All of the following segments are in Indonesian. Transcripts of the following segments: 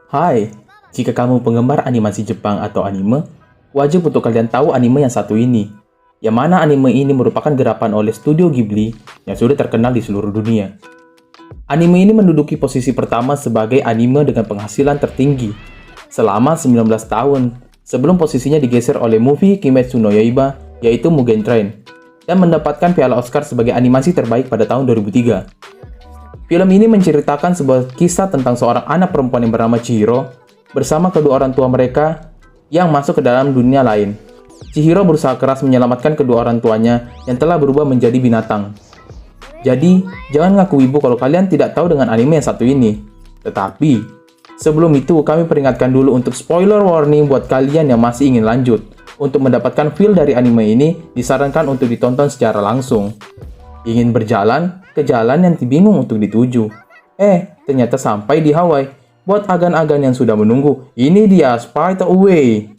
Hai, jika kamu penggemar animasi Jepang atau anime, wajib untuk kalian tahu anime yang satu ini. Yang mana anime ini merupakan gerapan oleh Studio Ghibli yang sudah terkenal di seluruh dunia. Anime ini menduduki posisi pertama sebagai anime dengan penghasilan tertinggi selama 19 tahun, sebelum posisinya digeser oleh movie Kimetsu no Yaiba, yaitu Mugen Train, dan mendapatkan piala Oscar sebagai animasi terbaik pada tahun 2003. Film ini menceritakan sebuah kisah tentang seorang anak perempuan yang bernama Chihiro bersama kedua orang tua mereka yang masuk ke dalam dunia lain. Chihiro berusaha keras menyelamatkan kedua orang tuanya yang telah berubah menjadi binatang. Jadi, jangan ngaku wibu kalau kalian tidak tahu dengan anime yang satu ini. Tetapi, sebelum itu kami peringatkan dulu untuk spoiler warning buat kalian yang masih ingin lanjut. Untuk mendapatkan feel dari anime ini, disarankan untuk ditonton secara langsung. Ingin berjalan ke jalan yang bingung untuk dituju. Ternyata sampai di Hawaii. Buat agan-agan yang sudah menunggu, ini dia Spirited Away.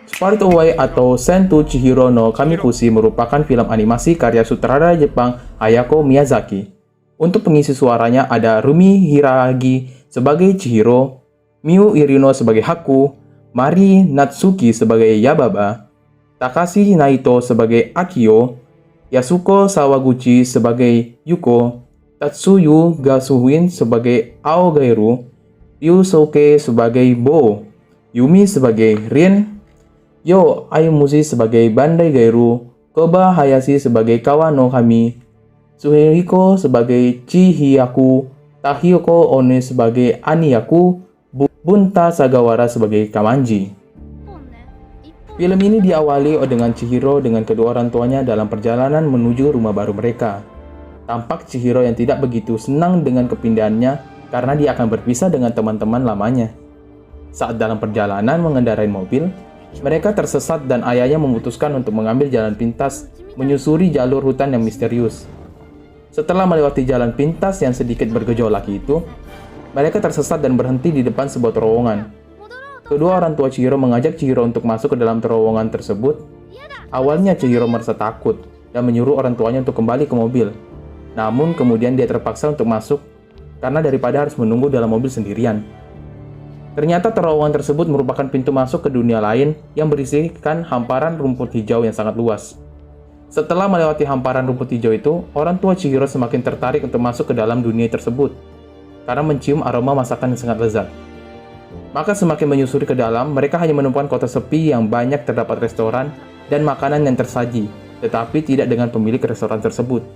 Spirited Away atau Sentou Chihiro no Kamikushi merupakan film animasi karya sutradara Jepang Hayao Miyazaki. Untuk pengisi suaranya ada Rumi Hiragi sebagai Chihiro, Miu Irino sebagai Haku, Mari Natsuki sebagai Yababa, Takashi Naito sebagai Akio, Yasuko Sawaguchi sebagai Yuko, Tatsuyu Gasuhin sebagai Aogairu, Ryusuke sebagai Bo, Yumi sebagai Rin, Yo Ayumushi sebagai Bandai Gairu, Koba Hayashi sebagai Kawano Kami, Suehiko sebagai Chihiyaku, Tahiyoko One sebagai Aniyaku, Bunta Sagawara sebagai Kamanji. Film ini diawali dengan Chihiro dengan kedua orang tuanya dalam perjalanan menuju rumah baru mereka. Tampak Chihiro yang tidak begitu senang dengan kepindahannya karena dia akan berpisah dengan teman-teman lamanya. Saat dalam perjalanan mengendarai mobil, mereka tersesat dan ayahnya memutuskan untuk mengambil jalan pintas menyusuri jalur hutan yang misterius. Setelah melewati jalan pintas yang sedikit bergejolak itu, mereka tersesat dan berhenti di depan sebuah terowongan. Kedua orang tua Chihiro mengajak Chihiro untuk masuk ke dalam terowongan tersebut. Awalnya Chihiro merasa takut dan menyuruh orang tuanya untuk kembali ke mobil. Namun kemudian dia terpaksa untuk masuk karena daripada harus menunggu dalam mobil sendirian. Ternyata terowongan tersebut merupakan pintu masuk ke dunia lain yang berisikan hamparan rumput hijau yang sangat luas. Setelah melewati hamparan rumput hijau itu, orang tua Chihiro semakin tertarik untuk masuk ke dalam dunia tersebut karena mencium aroma masakan yang sangat lezat. Maka semakin menyusuri ke dalam, mereka hanya menemukan kota sepi yang banyak terdapat restoran dan makanan yang tersaji, tetapi tidak dengan pemilik restoran tersebut.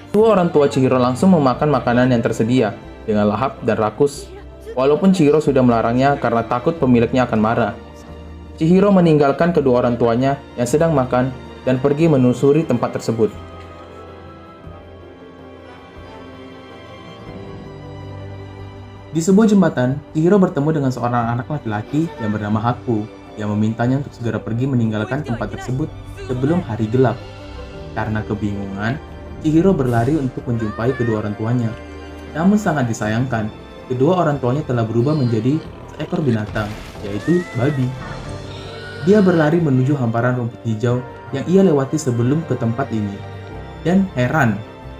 Dua orang tua Chihiro langsung memakan makanan yang tersedia dengan lahap dan rakus. Walaupun Chihiro sudah melarangnya karena takut pemiliknya akan marah. Chihiro meninggalkan kedua orang tuanya yang sedang makan dan pergi menelusuri tempat tersebut. Di sebuah jembatan, Chihiro bertemu dengan seorang anak laki-laki yang bernama Haku yang memintanya untuk segera pergi meninggalkan tempat tersebut sebelum hari gelap. Karena kebingungan, Chihiro berlari untuk menjumpai kedua orang tuanya. Namun sangat disayangkan, kedua orang tuanya telah berubah menjadi seekor binatang, yaitu babi. Dia berlari menuju hamparan rumput hijau yang ia lewati sebelum ke tempat ini. Dan heran,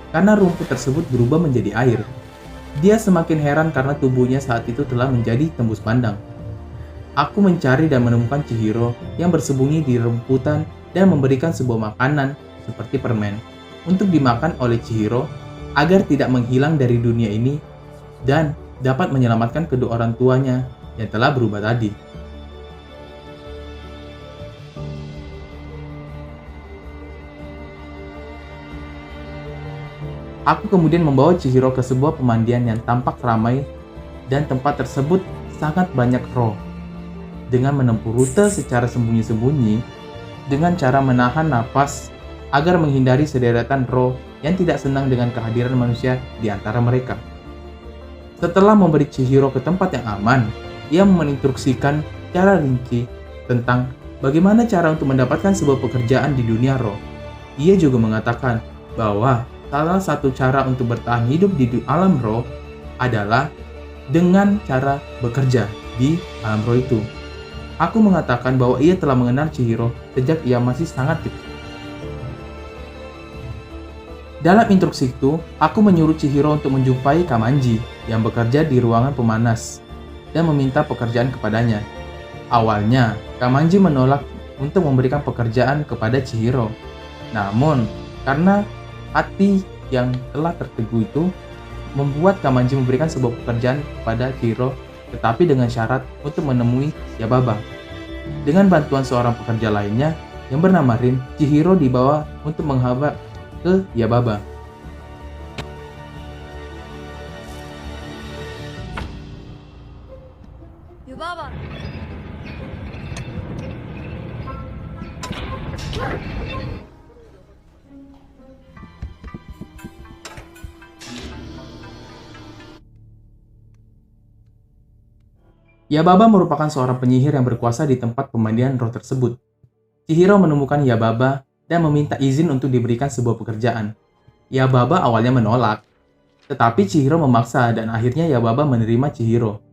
karena rumput tersebut berubah menjadi air. Dia semakin heran karena tubuhnya saat itu telah menjadi tembus pandang. Aku mencari dan menemukan Chihiro yang bersembunyi di rumputan dan memberikan sebuah makanan seperti permen untuk dimakan oleh Chihiro agar tidak menghilang dari dunia ini dan dapat menyelamatkan kedua orang tuanya yang telah berubah tadi. Aku kemudian membawa Chihiro ke sebuah pemandian yang tampak ramai dan tempat tersebut sangat banyak roh. Dengan menempuh rute secara sembunyi-sembunyi, dengan cara menahan napas agar menghindari sederetan roh yang tidak senang dengan kehadiran manusia di antara mereka. Setelah memberi Chihiro ke tempat yang aman, ia menginstruksikan cara rinci tentang bagaimana cara untuk mendapatkan sebuah pekerjaan di dunia roh. Ia juga mengatakan bahwa salah satu cara untuk bertahan hidup di alam roh adalah dengan cara bekerja di alam roh itu. Aku mengatakan bahwa ia telah mengenal Chihiro sejak ia masih sangat kecil. Dalam instruksi itu, aku menyuruh Chihiro untuk menjumpai Kamanji yang bekerja di ruangan pemanas dan meminta pekerjaan kepadanya. Awalnya, Kamanji menolak untuk memberikan pekerjaan kepada Chihiro. Namun, karena hati yang telah terteguh itu, membuat Kamanji memberikan sebuah pekerjaan kepada Chihiro, tetapi dengan syarat untuk menemui Yababa. Dengan bantuan seorang pekerja lainnya yang bernama Rin, Chihiro dibawa untuk menghadap ke Yababa. Yubaba. Yababa merupakan seorang penyihir yang berkuasa di tempat pemandian roh tersebut. Chihiro menemukan Yababa dan meminta izin untuk diberikan sebuah pekerjaan. Yababa awalnya menolak, tetapi Chihiro memaksa dan akhirnya Yababa menerima Chihiro.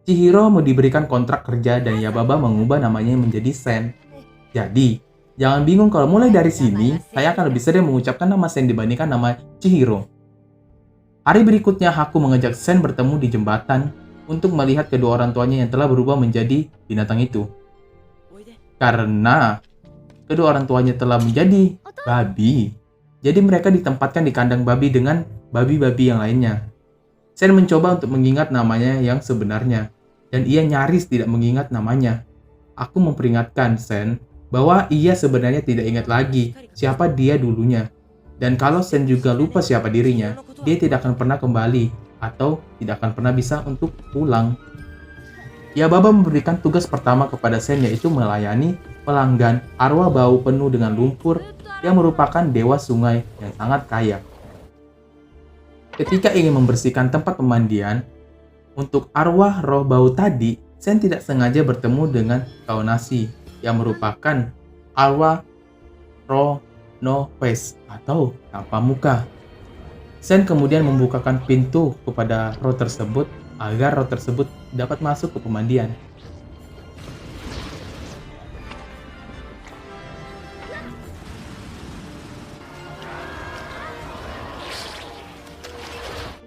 Chihiro mau diberikan kontrak kerja dan Yababa mengubah namanya menjadi Sen. Jadi, jangan bingung kalau mulai dari sini, saya akan lebih sering mengucapkan nama Sen dibandingkan nama Chihiro. Hari berikutnya, Haku mengajak Sen bertemu di jembatan untuk melihat kedua orang tuanya yang telah berubah menjadi binatang itu. Karena kedua orang tuanya telah menjadi babi, jadi mereka ditempatkan di kandang babi dengan babi-babi yang lainnya. Sen mencoba untuk mengingat namanya yang sebenarnya, dan ia nyaris tidak mengingat namanya. Aku memperingatkan Sen bahwa ia sebenarnya tidak ingat lagi siapa dia dulunya. Dan kalau Sen juga lupa siapa dirinya, dia tidak akan pernah kembali atau tidak akan pernah bisa untuk pulang. Yababa memberikan tugas pertama kepada Sen, yaitu melayani pelanggan arwah bau penuh dengan lumpur yang merupakan dewa sungai yang sangat kaya. Ketika ingin membersihkan tempat pemandian untuk arwah roh bau tadi, Sen tidak sengaja bertemu dengan Kaonashi yang merupakan arwah roh no face atau tanpa muka. Sen kemudian membukakan pintu kepada roh tersebut agar roh tersebut dapat masuk ke pemandian.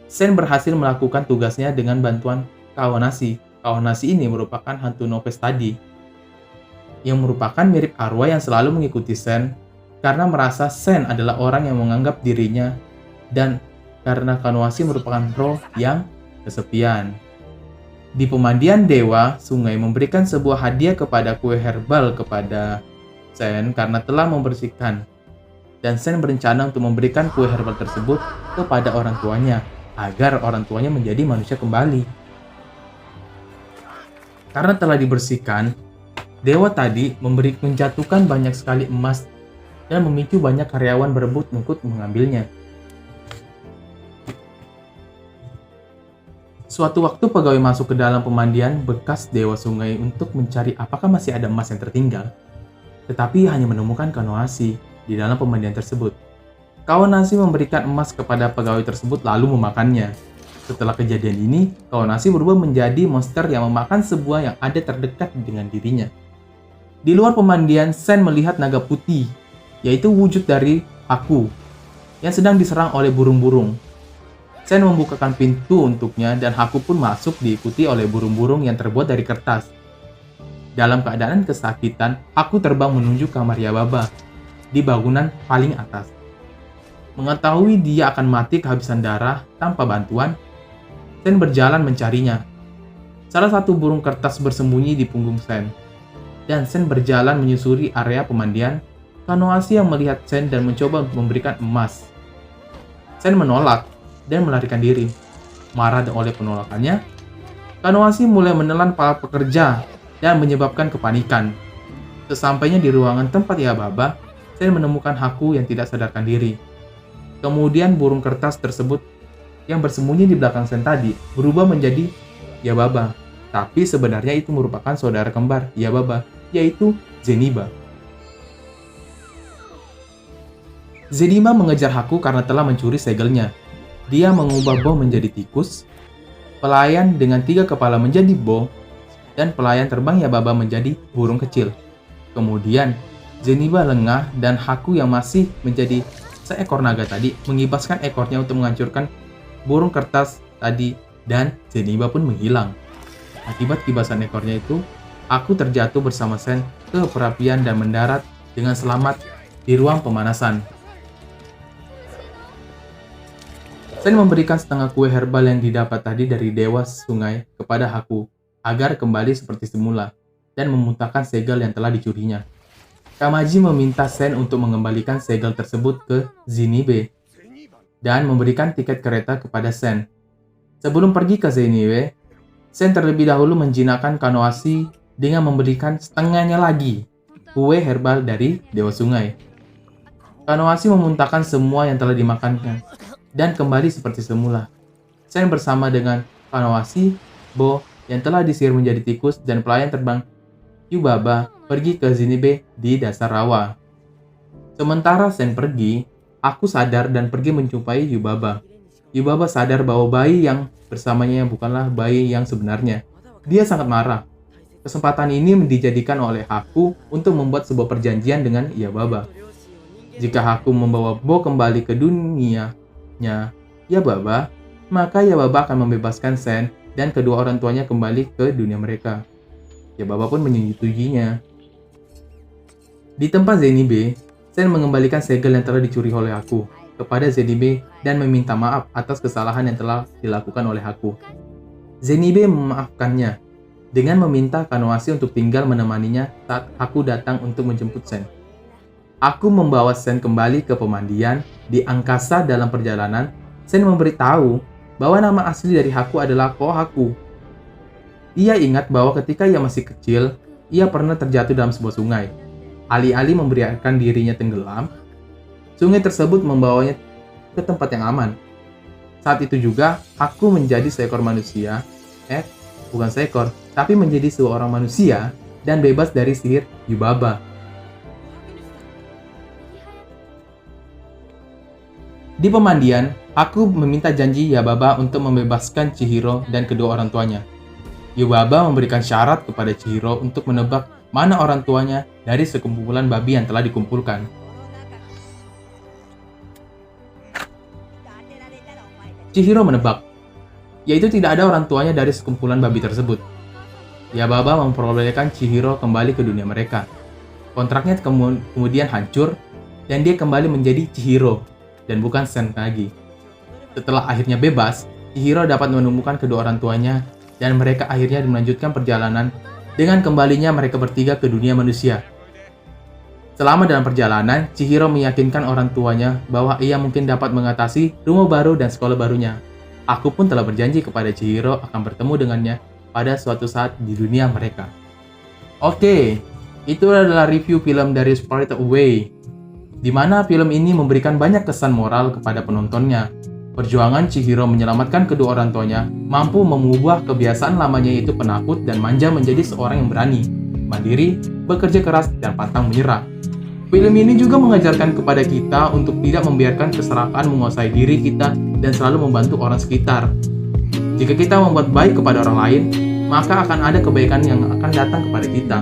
Sen berhasil melakukan tugasnya dengan bantuan Kaonashi. Kaonashi ini merupakan hantu Nopes tadi, yang merupakan mirip arwah yang selalu mengikuti Sen karena merasa Sen adalah orang yang menganggap dirinya, dan karena Kaonashi merupakan roh yang kesepian. Di pemandian dewa, sungai memberikan sebuah hadiah kepada kue herbal kepada Sen karena telah membersihkan. Dan Sen berencana untuk memberikan kue herbal tersebut kepada orang tuanya, agar orang tuanya menjadi manusia kembali. Karena telah dibersihkan, dewa tadi menjatuhkan banyak sekali emas dan memicu banyak karyawan berebut untuk mengambilnya. Suatu waktu pegawai masuk ke dalam pemandian bekas dewa sungai untuk mencari apakah masih ada emas yang tertinggal, tetapi hanya menemukan Kaonashi di dalam pemandian tersebut. Kaonashi memberikan emas kepada pegawai tersebut lalu memakannya. Setelah kejadian ini, Kaonashi berubah menjadi monster yang memakan sebuah yang ada terdekat dengan dirinya. Di luar pemandian, Sen melihat naga putih, yaitu wujud dari Haku, yang sedang diserang oleh burung-burung. Sen membukakan pintu untuknya dan Haku pun masuk diikuti oleh burung-burung yang terbuat dari kertas. Dalam keadaan kesakitan, Haku terbang menuju kamar Yababa di bangunan paling atas. Mengetahui dia akan mati kehabisan darah tanpa bantuan, Sen berjalan mencarinya. Salah satu burung kertas bersembunyi di punggung Sen, dan Sen berjalan menyusuri area pemandian. Kaonashi yang melihat Sen dan mencoba memberikan emas. Sen menolak dan melarikan diri. Marah oleh penolakannya, Kaonashi mulai menelan para pekerja dan menyebabkan kepanikan. Sesampainya di ruangan tempat Yababa, Sen menemukan Haku yang tidak sadarkan diri. Kemudian burung kertas tersebut yang bersembunyi di belakang Sen tadi berubah menjadi Yababa. Tapi sebenarnya itu merupakan saudara kembar Yababa, yaitu Zeniba. Zeniba mengejar Haku karena telah mencuri segelnya. Dia mengubah Bo menjadi tikus, pelayan dengan 3 kepala menjadi Bo, dan pelayan terbang Yababa menjadi burung kecil. Kemudian, Zeniba lengah dan Haku yang masih menjadi seekor naga tadi mengibaskan ekornya untuk menghancurkan burung kertas tadi dan Zeniba pun menghilang. Akibat kibasan ekornya itu, aku terjatuh bersama Sen ke perapian dan mendarat dengan selamat di ruang pemanasan. Sen memberikan setengah kue herbal yang didapat tadi dari Dewa Sungai kepada Haku agar kembali seperti semula dan memuntahkan segel yang telah dicurinya. Kamaji meminta Sen untuk mengembalikan segel tersebut ke Zenibe dan memberikan tiket kereta kepada Sen. Sebelum pergi ke Zenibe, Sen terlebih dahulu menjinakkan Kanohashi dengan memberikan setengahnya lagi kue herbal dari Dewa Sungai. Kanohashi memuntahkan semua yang telah dimakannya dan kembali seperti semula. Sen bersama dengan Kanohashi, Bo yang telah disihir menjadi tikus dan pelayan terbang Yubaba pergi ke Zenibe di dasar rawa. Sementara Sen pergi, aku sadar dan pergi menjumpai Yubaba. Yubaba sadar bahwa bayi yang bersamanya bukanlah bayi yang sebenarnya. Dia sangat marah. Kesempatan ini dijadikan oleh Haku untuk membuat sebuah perjanjian dengan Yubaba. Jika Haku membawa Bo kembali ke dunianya Yubaba, maka Yubaba akan membebaskan Sen dan kedua orang tuanya kembali ke dunia mereka. Yubaba pun menyetujuinya. Di tempat Zenibe, Sen mengembalikan segel yang telah dicuri oleh Haku kepada Zenibe dan meminta maaf atas kesalahan yang telah dilakukan oleh Haku. Zenibe memaafkannya dengan meminta Kanohashi untuk tinggal menemaninya saat Haku datang untuk menjemput Sen. Haku membawa Sen kembali ke pemandian di angkasa. Dalam perjalanan, Sen memberitahu bahwa nama asli dari Haku adalah Kohaku. Ia ingat bahwa ketika ia masih kecil, ia pernah terjatuh dalam sebuah sungai. Alih-alih membiarkan dirinya tenggelam, sungai tersebut membawanya ke tempat yang aman. Saat itu juga, Haku menjadi seekor manusia, bukan seekor, tapi menjadi seorang manusia dan bebas dari sihir Yubaba. Di pemandian, Haku meminta janji Yubaba untuk membebaskan Chihiro dan kedua orang tuanya. Yubaba memberikan syarat kepada Chihiro untuk menebak mana orang tuanya dari sekumpulan babi yang telah dikumpulkan. Chihiro menebak, yaitu tidak ada orang tuanya dari sekumpulan babi tersebut. Yubaba memperbolehkan Chihiro kembali ke dunia mereka. Kontraknya kemudian hancur, dan dia kembali menjadi Chihiro, dan bukan Sen lagi. Setelah akhirnya bebas, Chihiro dapat menemukan kedua orang tuanya, dan mereka akhirnya melanjutkan perjalanan dengan kembalinya mereka bertiga ke dunia manusia. Selama dalam perjalanan, Chihiro meyakinkan orang tuanya bahwa ia mungkin dapat mengatasi rumah baru dan sekolah barunya. Aku pun telah berjanji kepada Chihiro akan bertemu dengannya pada suatu saat di dunia mereka. Oke, itu adalah review film dari Spirited Away, di mana film ini memberikan banyak kesan moral kepada penontonnya. Perjuangan Chihiro menyelamatkan kedua orang tuanya mampu mengubah kebiasaan lamanya yaitu penakut dan manja menjadi seorang yang berani, mandiri, bekerja keras, dan pantang menyerah. Film ini juga mengajarkan kepada kita untuk tidak membiarkan keserakahan menguasai diri kita dan selalu membantu orang sekitar. Jika kita membuat baik kepada orang lain, maka akan ada kebaikan yang akan datang kepada kita.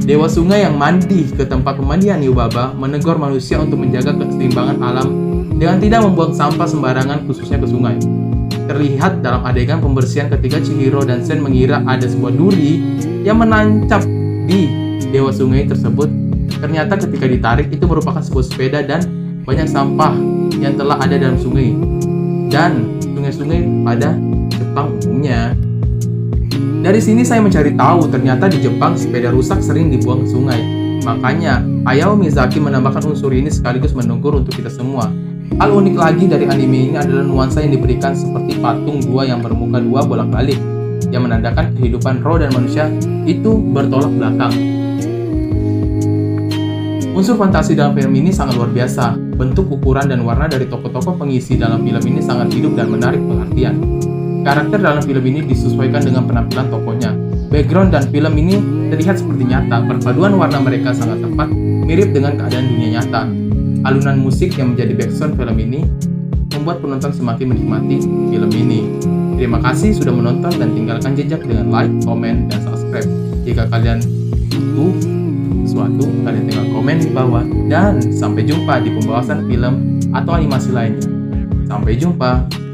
Dewa Sungai yang mandi ke tempat pemandian Yubaba menegur manusia untuk menjaga keseimbangan alam dengan tidak membuang sampah sembarangan khususnya ke sungai. Terlihat dalam adegan pembersihan ketika Chihiro dan Sen mengira ada sebuah duri yang menancap di Dewa Sungai tersebut. Ternyata ketika ditarik itu merupakan sebuah sepeda dan banyak sampah yang telah ada dalam sungai. Dan sungai-sungai pada Jepang umumnya. Dari sini saya mencari tahu ternyata di Jepang sepeda rusak sering dibuang ke sungai. Makanya Hayao Miyazaki menambahkan unsur ini sekaligus menegur untuk kita semua. Hal unik lagi dari anime ini adalah nuansa yang diberikan seperti patung dua yang bermuka dua bolak-balik, yang menandakan kehidupan roh dan manusia itu bertolak belakang. Unsur fantasi dalam film ini sangat luar biasa. Bentuk, ukuran, dan warna dari tokoh-tokoh pengisi dalam film ini sangat hidup dan menarik perhatian. Karakter dalam film ini disesuaikan dengan penampilan tokohnya. Background dan film ini terlihat seperti nyata. Perpaduan warna mereka sangat tepat, mirip dengan keadaan dunia nyata. Alunan musik yang menjadi background film ini membuat penonton semakin menikmati film ini. Terima kasih sudah menonton dan tinggalkan jejak dengan like, komen, dan subscribe. subscribe. Jika kalian butuh sesuatu, kalian tinggal komen di bawah. Dan sampai jumpa di pembahasan film atau animasi lainnya. Sampai jumpa.